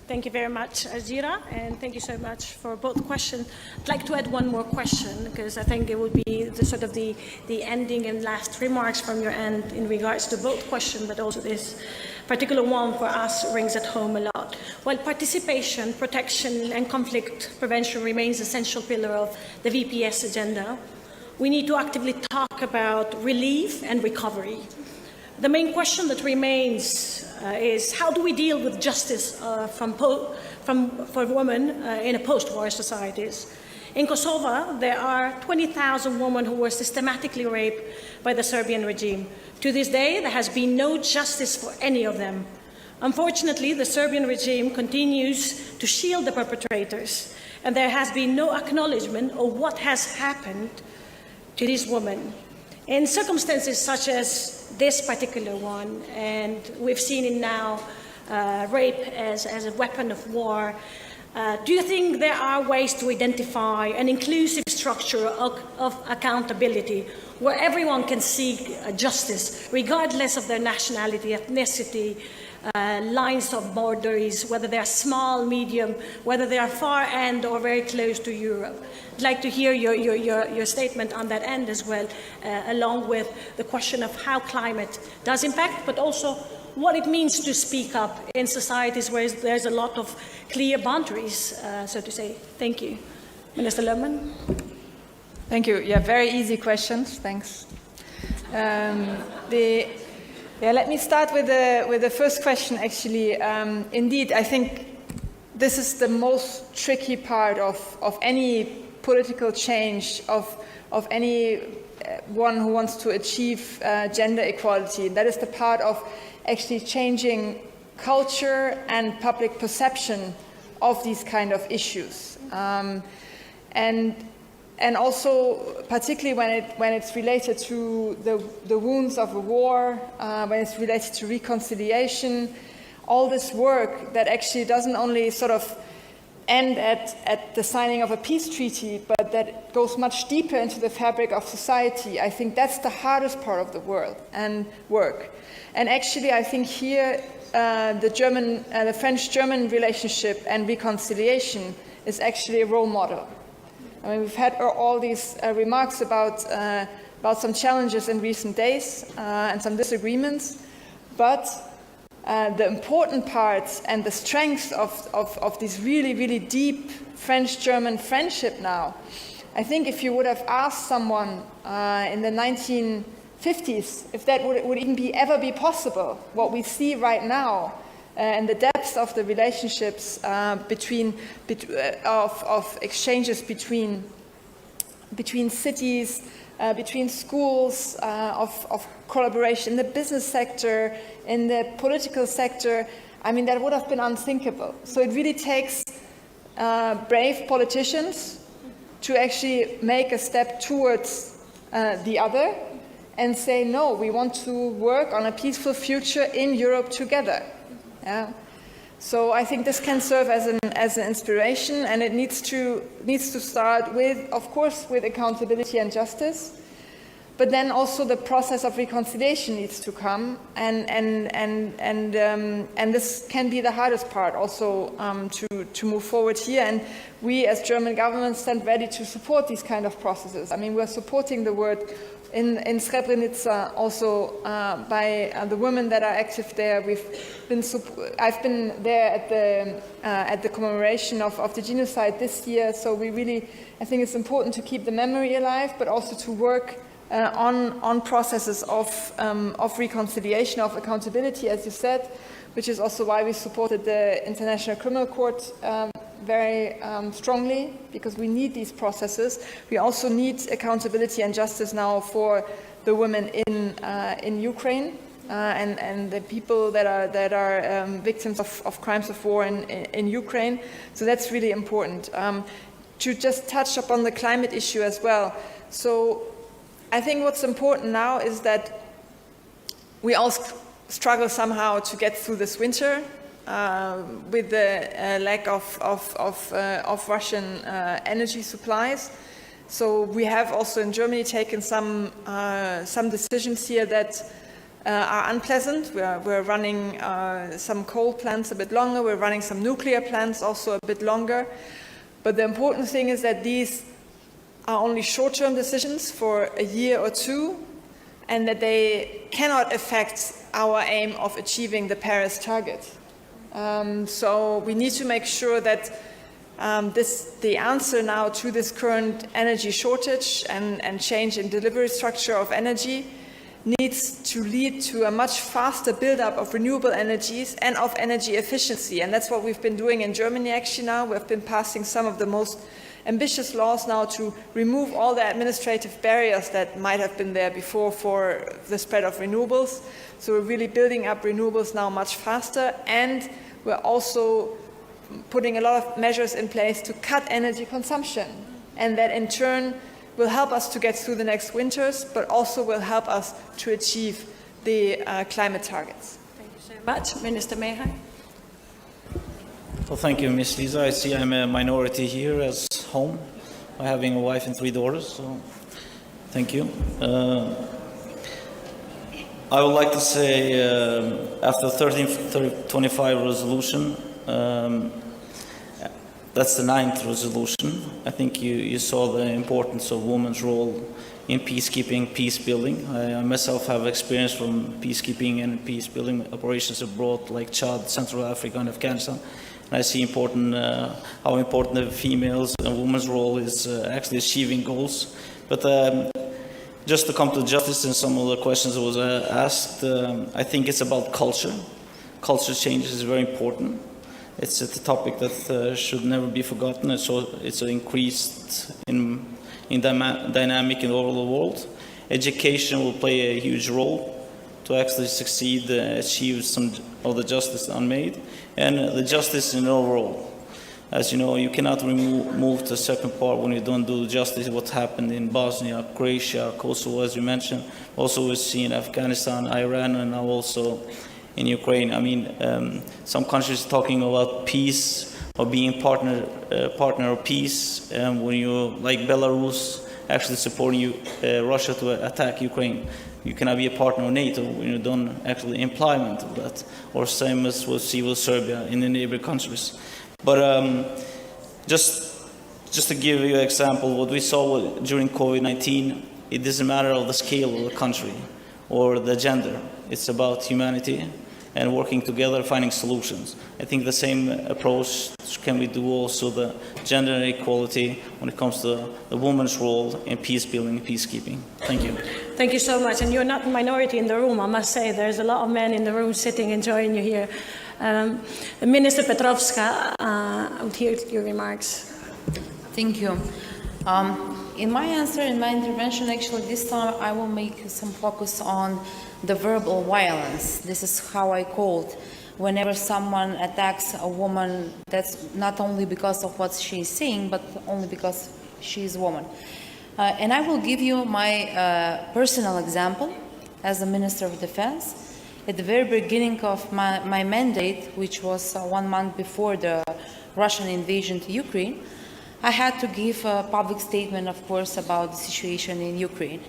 Thank you very much, Azira, and thank you so much for both questions. I'd like to add one more question, because I think it would be the sort of the ending and last remarks from your end in regards to both questions, but also this particular one for us rings at home a lot. While participation, protection, and conflict prevention remains an essential pillar of the VPS agenda, we need to actively talk about relief and recovery. The main question that remains is how do we deal with justice for women in a post-war societies? In Kosovo, there are 20,000 women who were systematically raped by the Serbian regime. To this day, there has been no justice for any of them. Unfortunately, the Serbian regime continues to shield the perpetrators, and there has been no acknowledgement of what has happened to these women. In circumstances such as this particular one, and we've seen it now, rape as a weapon of war, do you think there are ways to identify an inclusive structure of accountability where everyone can seek justice, regardless of their nationality, ethnicity, lines of borders, whether they are small, medium, whether they are far end or very close to Europe? I'd like to hear your statement on that end as well, along with the question of how climate does impact, but also what it means to speak up in societies where there's a lot of clear boundaries, so to say. Thank you. Minister Lerman. Thank you. Yeah, very easy questions. Thanks. Let me start with the first question, actually. Indeed, I think this is the most tricky part of any political change, of any one who wants to achieve gender equality. And that is the part of actually changing culture and public perception of these kind of issues. And also, particularly when it's related to the wounds of a war, when it's related to reconciliation, all this work that actually doesn't only sort of end at the signing of a peace treaty, but that goes much deeper into the fabric of society. I think that's the hardest part of the world and work. And actually, I think here the French-German relationship and reconciliation is actually a role model. I mean, we've had all these remarks about some challenges in recent days and some disagreements, but the important parts and the strength of this really, really deep French-German friendship now, I think if you would have asked someone in the 1950s if that would even ever be possible, what we see right now, and the depth of the relationships of exchanges between cities, between schools, of collaboration in the business sector, in the political sector, I mean, that would have been unthinkable. So it really takes brave politicians to actually make a step towards the other and say, no, we want to work on a peaceful future in Europe together. Yeah. So I think this can serve as an inspiration, and it needs to start with, of course, with accountability and justice, but then also the process of reconciliation needs to come, and this can be the hardest part also to move forward here. And we, as German government, stand ready to support these kind of processes. I mean, we're supporting the work in Srebrenica also by the women that are active there. I've been there at the commemoration of the genocide this year. So I think it's important to keep the memory alive, but also to work on processes of reconciliation, of accountability, as you said, which is also why we supported the International Criminal Court very strongly, because we need these processes. We also need accountability and justice now for the women in Ukraine and the people that are victims of crimes of war in Ukraine. So that's really important. To just touch upon the climate issue as well. So I think what's important now is that we all struggle somehow to get through this winter. With the lack of Russian energy supplies. So we have also in Germany taken some decisions here that are unpleasant. We're running some coal plants a bit longer. We're running some nuclear plants also a bit longer. But the important thing is that these are only short-term decisions for a year or two, and that they cannot affect our aim of achieving the Paris target. So we need to make sure that the answer now to this current energy shortage and change in delivery structure of energy needs to lead to a much faster build-up of renewable energies and of energy efficiency. And that's what we've been doing in Germany actually now. We've been passing some of the most ambitious laws now to remove all the administrative barriers that might have been there before for the spread of renewables. So we're really building up renewables now much faster, and we're also putting a lot of measures in place to cut energy consumption. And that in turn will help us to get through the next winters, but also will help us to achieve the climate targets. Thank you so much. Minister Mbahet. Well, thank you, Ms. Lisa. I see I'm a minority here as home, having a wife and 3 daughters, so thank you. I would like to say, after 1325 resolution, that's the 9th resolution. I think you saw the importance of women's role in peacekeeping, peace building. I myself have experience from peacekeeping and peace building operations abroad, like Chad, Central Africa, and Afghanistan. And I see how important the females and women's role is actually achieving goals. But just to come to justice and some of the questions that was asked, I think it's about culture. Culture change is very important. It's a topic that should never be forgotten. It's increased in dynamic in all over the world. Education will play a huge role to actually succeed, achieve some of the justice unmade, and the justice in overall. As you know, you cannot move to the second part when you don't do justice. What happened in Bosnia, Croatia, Kosovo, as you mentioned. Also, we've seen Afghanistan, Iran, and now also in Ukraine. I mean, some countries talking about peace or being partner of peace, and when you, like Belarus, actually supporting Russia to attack Ukraine. You cannot be a partner of NATO when you don't actually implement that. Or same as we'll see with Serbia in the neighboring countries. But just to give you an example, what we saw during COVID-19, it doesn't matter of the scale of the country or the gender. It's about humanity and working together, finding solutions. I think the same approach can we do also the gender equality when it comes to the woman's role in peace building and peacekeeping. Thank you. Thank you so much. And you're not a minority in the room, I must say. There's a lot of men in the room sitting, enjoying you here. Minister Petrovska, I would hear your remarks. Thank you. In my answer, in my intervention, actually this time I will make some focus on the verbal violence. This is how I called whenever someone attacks a woman, that's not only because of what she's saying, but only because she's a woman. And I will give you my personal example as a Minister of Defense. At the very beginning of my mandate, which was 1 month before the Russian invasion to Ukraine, I had to give a public statement, of course, about the situation in Ukraine.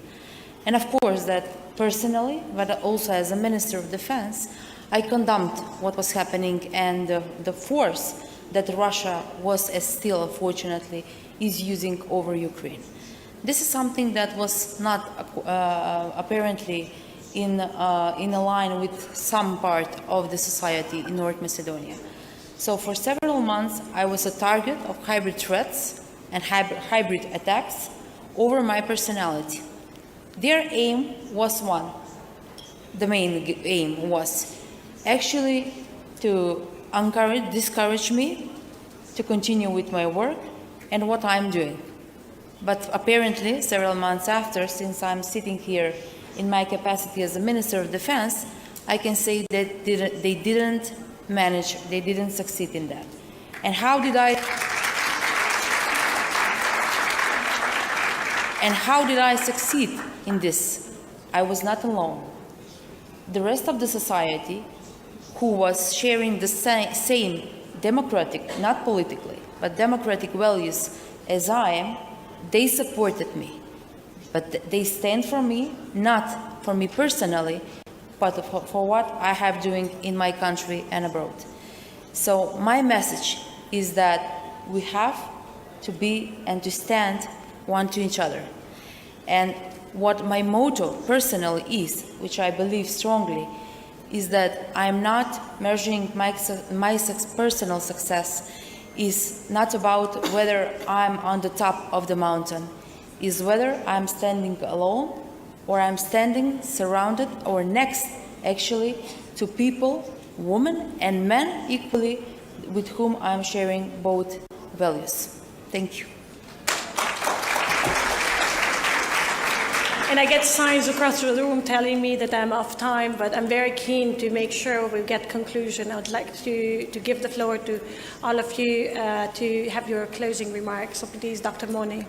And of course, that personally, but also as a Minister of Defense, I condemned what was happening and the force that Russia was and still, unfortunately, is using over Ukraine. This is something that was not apparently in a line with some part of the society in North Macedonia. So for several months, I was a target of hybrid threats and hybrid attacks over my personality. Their aim was one. The main aim was actually to discourage me to continue with my work and what I'm doing. But apparently, several months after, since I'm sitting here in my capacity as a Minister of Defense, I can say that they didn't manage, they didn't succeed in that. And how did I succeed in this? I was not alone. The rest of the society, who was sharing the same democratic, not politically, but democratic values as I am, they supported me. But they stand for me, not for me personally, but for what I have doing in my country and abroad. So my message is that we have to be and to stand one to each other. And what my motto personally is, which I believe strongly, is that I'm not measuring my personal success is not about whether I'm on the top of the mountain, is whether I'm standing alone or I'm standing surrounded or next actually to people, women and men equally, with whom I'm sharing both values. Thank you. And I get signs across the room telling me that I'm off time, but I'm very keen to make sure we get conclusion. I would like to give the floor to all of you to have your closing remarks. So please, Dr. Mone.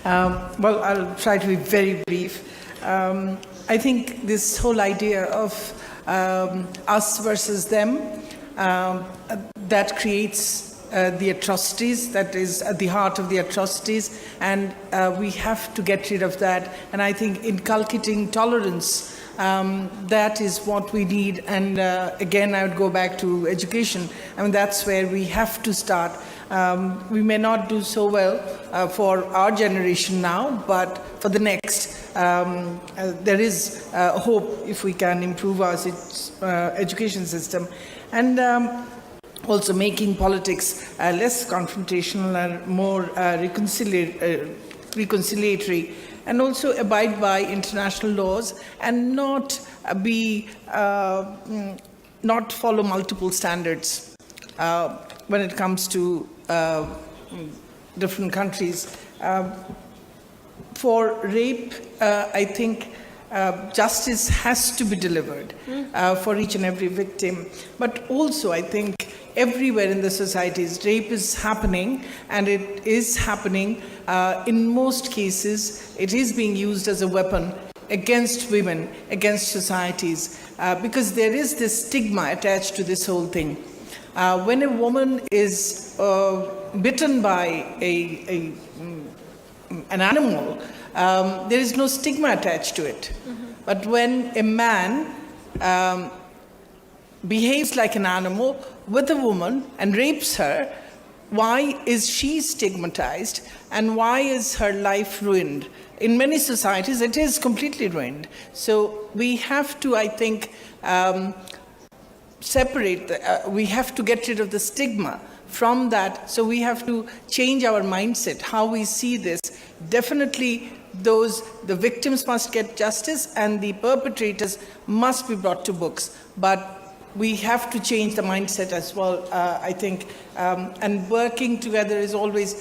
Well, I'll try to be very brief. I think this whole idea of us versus them, that creates the atrocities, that is at the heart of the atrocities, and we have to get rid of that. And I think inculcating tolerance, that is what we need. And again, I would go back to education. I mean, that's where we have to start. We may not do so well for our generation now, but for the next, there is hope if we can improve our education system. And also making politics less confrontational and more reconciliatory, and also abide by international laws and not follow multiple standards when it comes to different countries. For rape, I think justice has to be delivered for each and every victim, but also I think everywhere in the societies, rape is happening, and it is happening. In most cases, it is being used as a weapon against women, against societies, because there is this stigma attached to this whole thing. When a woman is bitten by an animal, there is no stigma attached to it. But when a man behaves like an animal with a woman and rapes her, why is she stigmatized and why is her life ruined? In many societies, it is completely ruined. So we have to, I think, separate, we have to get rid of the stigma from that. So we have to change our mindset, how we see this. Definitely the victims must get justice and the perpetrators must be brought to books. But we have to change the mindset as well, I think. And working together is always,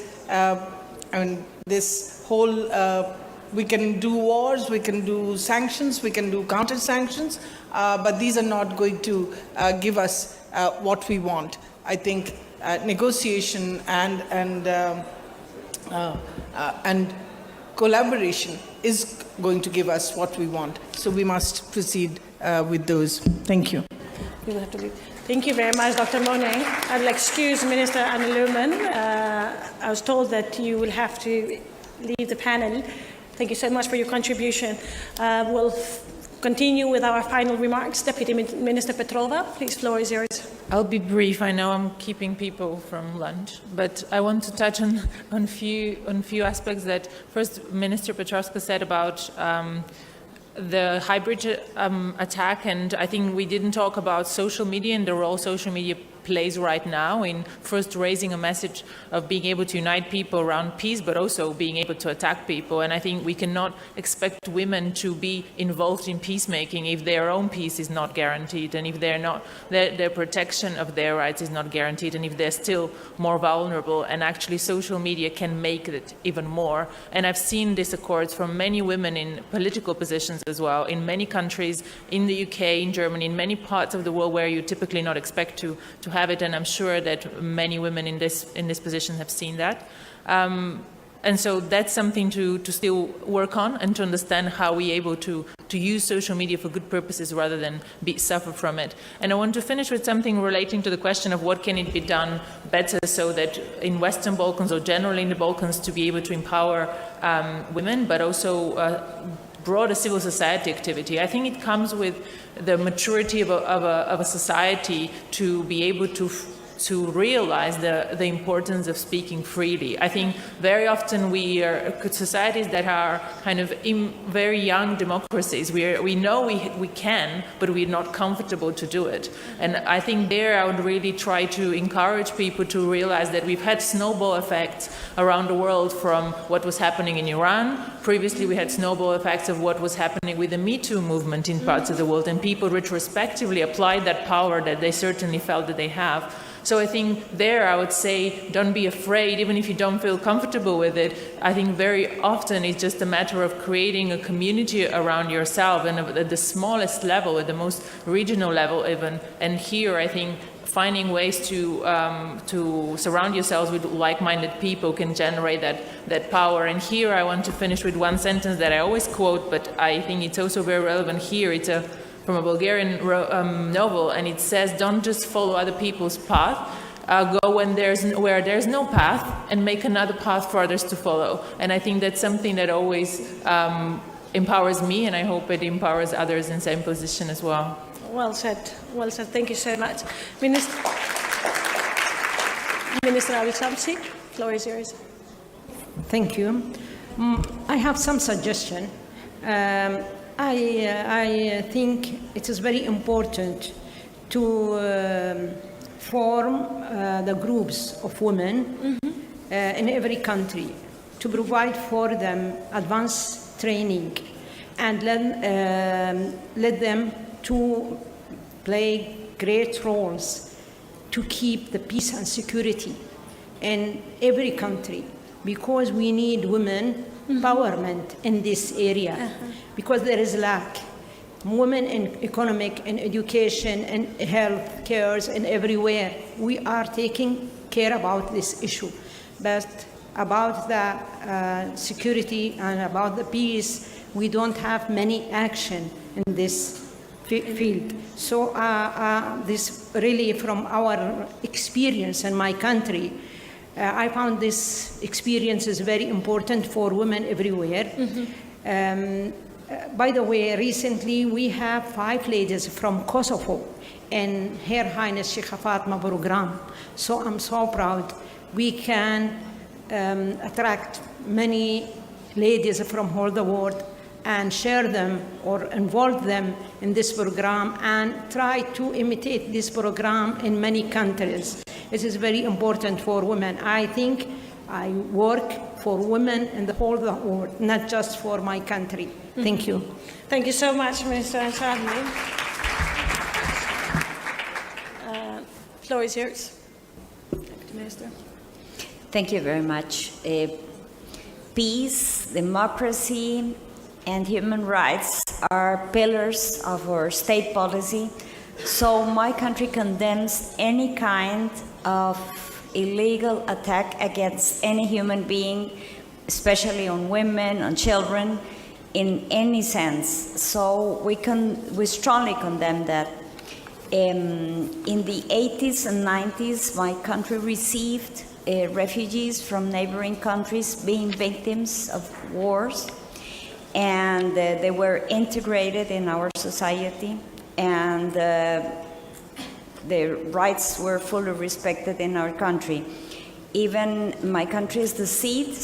this whole, we can do wars, we can do sanctions, we can do counter-sanctions, but these are not going to give us what we want. I think negotiation and collaboration is going to give us what we want. So we must proceed with those. Thank you. You will have to leave. Thank you very much, Dr. Monet. I'll excuse Minister Anne Luman. I was told that you will have to leave the panel. Thank you so much for your contribution. We'll continue with our final remarks. Deputy Minister Petrova, please, floor is yours. I'll be brief. I know I'm keeping people from lunch, but I want to touch on few aspects that first Minister Petrovska said about the hybrid attack, and I think we didn't talk about social media and the role social media plays right now in first raising a message of being able to unite people around peace, but also being able to attack people. And I think we cannot expect women to be involved in peacemaking if their own peace is not guaranteed, and if they're not, their protection of their rights is not guaranteed, and if they're still more vulnerable. And actually social media can make it even more. And I've seen this accords from many women in political positions as well, in many countries, in the UK, in Germany, in many parts of the world where you typically not expect to have it, and I'm sure that many women in this position have seen that. And so that's something to still work on, and to understand how we're able to use social media for good purposes rather than suffer from it. And I want to finish with something relating to the question of what can it be done better so that in Western Balkans or generally in the Balkans to be able to empower women, but also broader civil society activity. I think it comes with the maturity of a society to be able to realize the importance of speaking freely. I think very often we are societies that are kind of very young democracies. We know we can, but we're not comfortable to do it. And I think there I would really try to encourage people to realize that we've had snowball effects around the world from what was happening in Iran. Previously we had snowball effects of what was happening with the Me Too movement in parts of the world, and people retrospectively applied that power that they certainly felt that they have. So I think there I would say don't be afraid, even if you don't feel comfortable with it. I think very often it's just a matter of creating a community around yourself, and at the smallest level, at the most regional level even. And here I think finding ways to surround yourselves with like-minded people can generate that power. And here I want to finish with one sentence that I always quote, but I think it's also very relevant here. It's from a Bulgarian novel, and it says, don't just follow other people's path, go where there's no path and make another path for others to follow. And I think that's something that always empowers me, and I hope it empowers others in the same position as well. Well said. Well said. Thank you so much. Minister Ali Shamsi, floor is yours. Thank you. I have some suggestion. I think it is very important to form the groups of women in every country, to provide for them advanced training and let them to play great roles to keep the peace and security in every country, because we need women empowerment in this area, because there is lack. Women in economic and education and health cares and everywhere, we are taking care about this issue. But about the security and about the peace, we don't have many action in this field. So this really from our experience in my country, I found this experience is very important for women everywhere. By the way, recently we have 5 ladies from Kosovo in Her Highness Sheikh Fatma program. So I'm so proud. We can attract many ladies from all the world and share them or involve them in this program and try to imitate this program in many countries. It is very important for women. I think I work for women in the whole world, not just for my country. Thank you. Thank you so much, Mr. Ansari. Floor is yours. Minister. Thank you very much. Peace, democracy, and human rights are pillars of our state policy. So my country condemns any kind of illegal attack against any human being, especially on women, on children, in any sense. So we strongly condemn that. In the 80s and 90s, my country received refugees from neighboring countries being victims of wars, and they were integrated in our society, and their rights were fully respected in our country. Even my country is the seat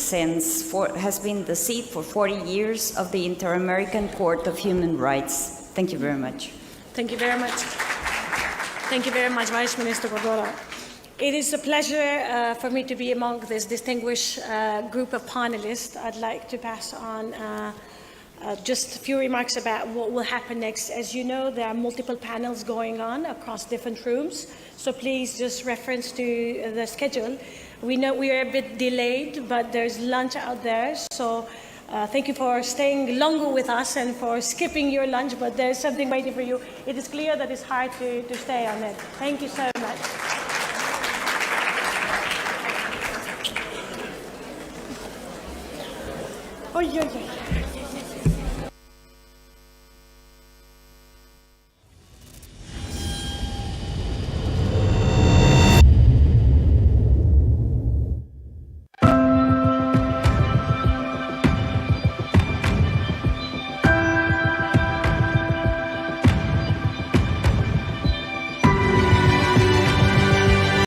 has been the seat for 40 years of the Inter-American Court of Human Rights. Thank you very much. Thank you very much. Thank you very much, Vice Minister Gordora. It is a pleasure for me to be among this distinguished group of panelists. I'd like to pass on just a few remarks about what will happen next. As you know, there are multiple panels going on across different rooms, so please just reference to the schedule. We know we are a bit delayed, but there's lunch out there, so thank you for staying longer with us and for skipping your lunch, but there's something waiting for you. It is clear that it's hard to stay on it. Thank you so much. Oh, yeah.